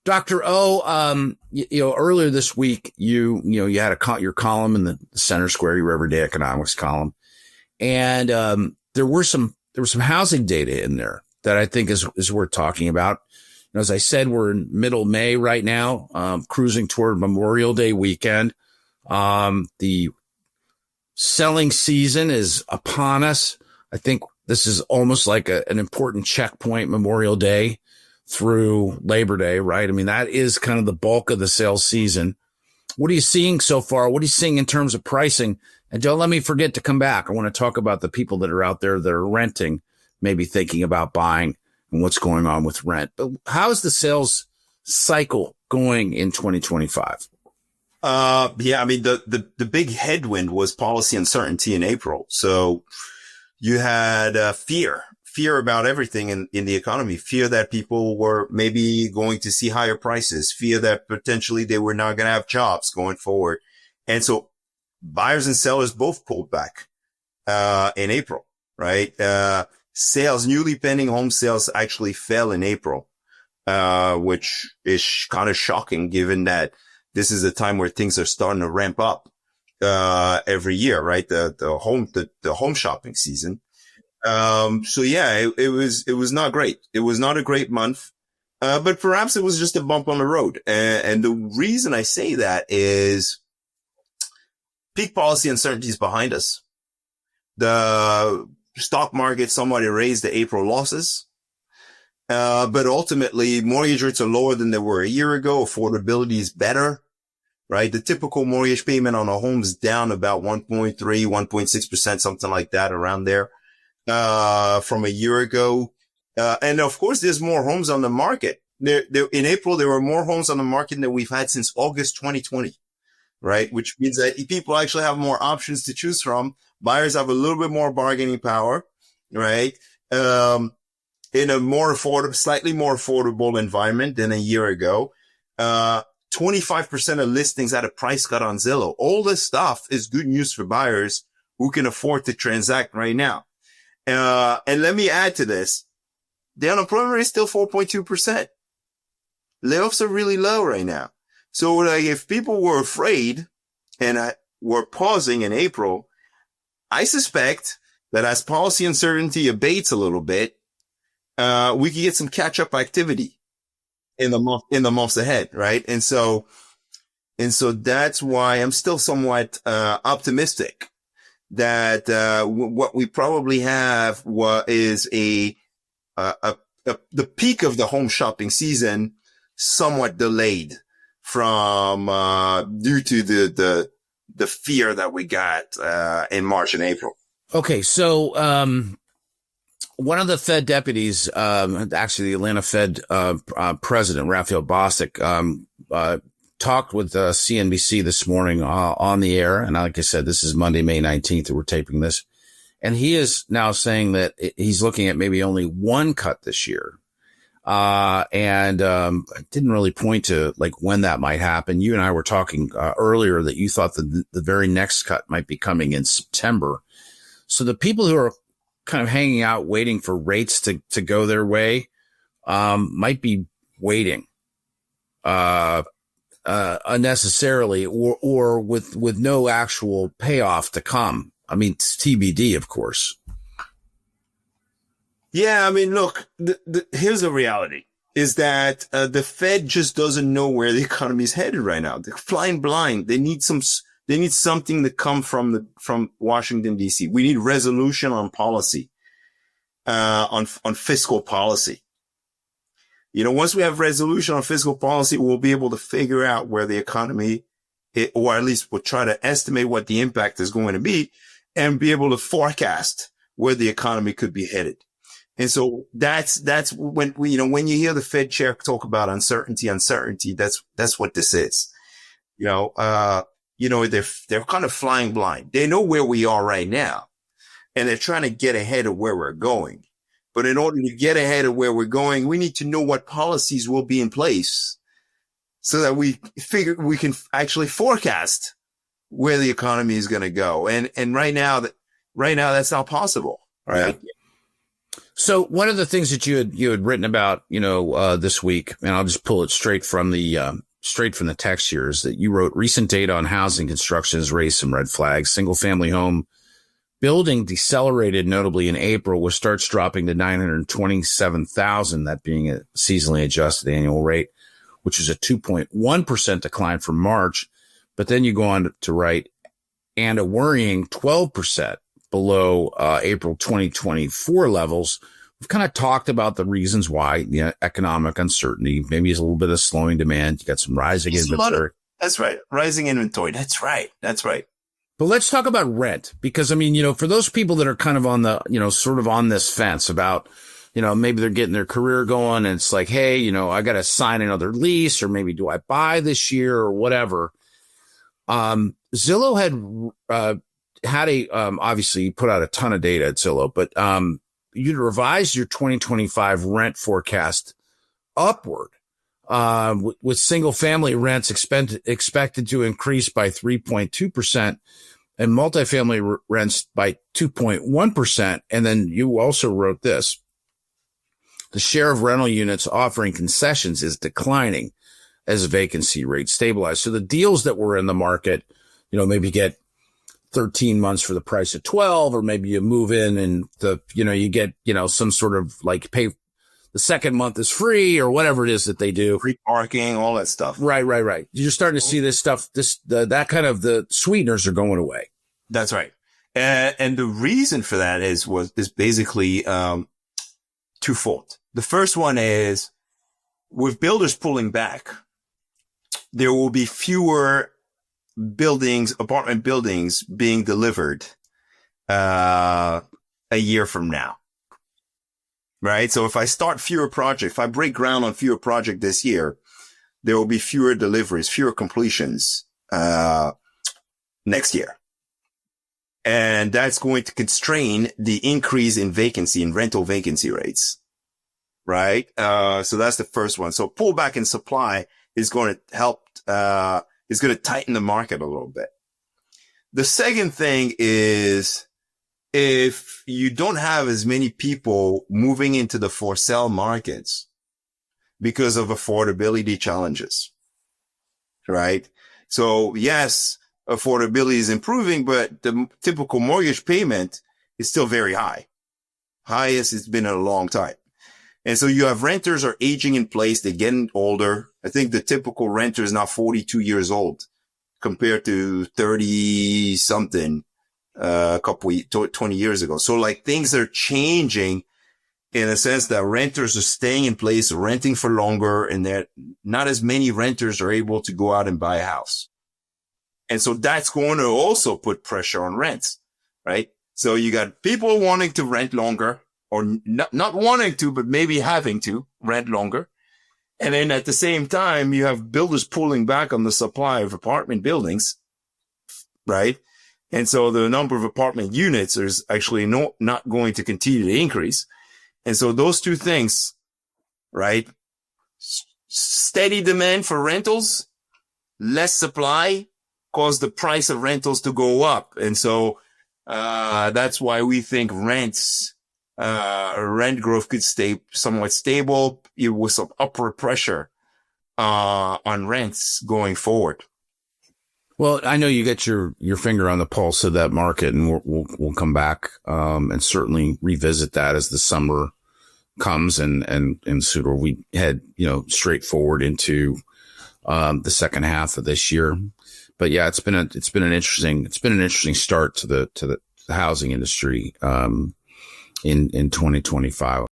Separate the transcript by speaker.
Speaker 1: Dr. O, earlier this week, you had your column in the Center Square, your everyday economics column. And, there was some housing data in there that I think is worth talking about. As I said, we're in middle May right now, cruising toward Memorial Day weekend. The selling season is upon us. I think this is almost like an important checkpoint, Memorial Day through Labor Day, right? I mean, that is kind of the bulk of the sales season. What are you seeing so far? What are you seeing in terms of pricing? And don't let me forget to come back. I want to talk about the people that are out there that are renting, maybe thinking about buying and what's going on with rent. But how is the sales cycle going in 2025?
Speaker 2: I mean, the big headwind was policy uncertainty in April. So you had fear about everything in the economy, fear that people were maybe going to see higher prices, fear that potentially they were not going to have jobs going forward. And so buyers and sellers both pulled back, in April, right? Newly pending home sales actually fell in April, which is kind of shocking given that this is a time where things are starting to ramp up, every year, right? The home shopping season. It was not great. It was not a great month. But perhaps it was just a bump on the road. And the reason I say that is peak policy uncertainty is behind us. The stock market somewhat erased the April losses. But ultimately mortgage rates are lower than they were a year ago. Affordability is better, right? The typical mortgage payment on a home is down about 1.3, 1.6%, something like that around there. From a year ago. And of course, there's more homes on the market. In April, there were more homes on the market than we've had since August 2020, right? Which means that people actually have more options to choose from. Buyers have a little bit more bargaining power, right? In a slightly more affordable environment than a year ago. 25% of listings had a price cut on Zillow. All this stuff is good news for buyers who can afford to transact right now. And let me add to this. The unemployment rate is still 4.2%. Layoffs are really low right now. So like if people were afraid and were pausing in April, I suspect that as policy uncertainty abates a little bit, we could get some catch up activity in the months ahead. Right. And so that's why I'm still somewhat, optimistic that what we probably have is the peak of the home shopping season somewhat delayed from due to the fear that we got in March and April.
Speaker 1: Okay, so one of the Fed deputies, actually the Atlanta Fed president, Raphael Bostic, talked with CNBC this morning on the air. And like I said, this is Monday, May 19th that we're taping this. And he is now saying that he's looking at maybe only one cut this year. And didn't really point to like when that might happen. You and I were talking earlier that you thought that the very next cut might be coming in September. So the people who are kind of hanging out waiting for rates to go their way might be waiting unnecessarily or with no actual payoff to come. I mean, it's TBD, of course.
Speaker 2: Yeah, I mean, look, here's the reality is that the Fed just doesn't know where the economy is headed right now. They're flying blind. They need something to come from Washington, D.C. We need resolution on policy, on fiscal policy. Once we have resolution on fiscal policy, we'll be able to figure out where the economy, or at least we'll try to estimate what the impact is going to be and be able to forecast where the economy could be headed. And so that's when when you hear the Fed chair talk about uncertainty, that's what this is. They're kind of flying blind. They know where we are right now and they're trying to get ahead of where we're going. But in order to get ahead of where we're going, we need to know what policies will be in place so that we can actually forecast where the economy is going to go. And right now that's not possible. Right.
Speaker 1: So one of the things that you had written about, this week, and I'll just pull it straight from the text here, is that you wrote recent data on housing construction has raised some red flags. Single family home building decelerated notably in April, with starts dropping to 927,000, that being a seasonally adjusted annual rate, which is a 2.1% decline from March. But then you go on to write, and a worrying 12% below April 2024 levels. We've kind of talked about the reasons why, economic uncertainty, maybe it's a little bit of slowing demand. You got some rising inventory.
Speaker 2: That's right. Rising inventory. That's right.
Speaker 1: But let's talk about rent, because, for those people that are kind of on the, sort of on this fence about, maybe they're getting their career going and it's like, hey, I got to sign another lease, or maybe do I buy this year or whatever. Zillow had obviously you put out a ton of data at Zillow, but you'd revised your 2025 rent forecast upward, with single family rents expected to increase by 3.2% and multifamily rents by 2.1%. And then you also wrote this: the share of rental units offering concessions is declining as vacancy rates stabilize. So the deals that were in the market, maybe get 13 months for the price of 12, or maybe you move in and you get, some sort of like pay, the second month is free or whatever it is that they do.
Speaker 2: Free parking, all that stuff.
Speaker 1: Right. You're starting to see this stuff, that kind of, the sweeteners are going away.
Speaker 2: That's right. And the reason for that is basically, twofold. The first one is, with builders pulling back, there will be fewer apartment buildings being delivered, a year from now. Right. So if I start fewer projects, if I break ground on fewer projects this year, there will be fewer deliveries, fewer completions, next year. And that's going to constrain the increase in vacancy, in rental vacancy rates. Right. So that's the first one. So pullback in supply is going to help, is going to tighten the market a little bit. The second thing is, if you don't have as many people moving into the for sale markets because of affordability challenges, right? So yes, affordability is improving, but the typical mortgage payment is still very high. Highest it's been in a long time. And so you have renters are aging in place. They're getting older. I think the typical renter is now 42 years old compared to 30 something, 20 years ago. So like things are changing in a sense that renters are staying in place, renting for longer, and that not as many renters are able to go out and buy a house. And so that's going to also put pressure on rents, right? So you got people wanting to rent longer, or not wanting to, but maybe having to rent longer. And then at the same time, you have builders pulling back on the supply of apartment buildings, right? And so the number of apartment units is actually not going to continue to increase. And so those two things, right? Steady demand for rentals, less supply, cause the price of rentals to go up. And so, that's why we think rent growth could stay somewhat stable with some upward pressure, on rents going forward.
Speaker 1: Well, I know you get your finger on the pulse of that market, and we'll come back, and certainly revisit that as the summer comes and sooner we head, straight forward into, the second half of this year. But yeah, it's been an interesting start to the housing industry, in 2025.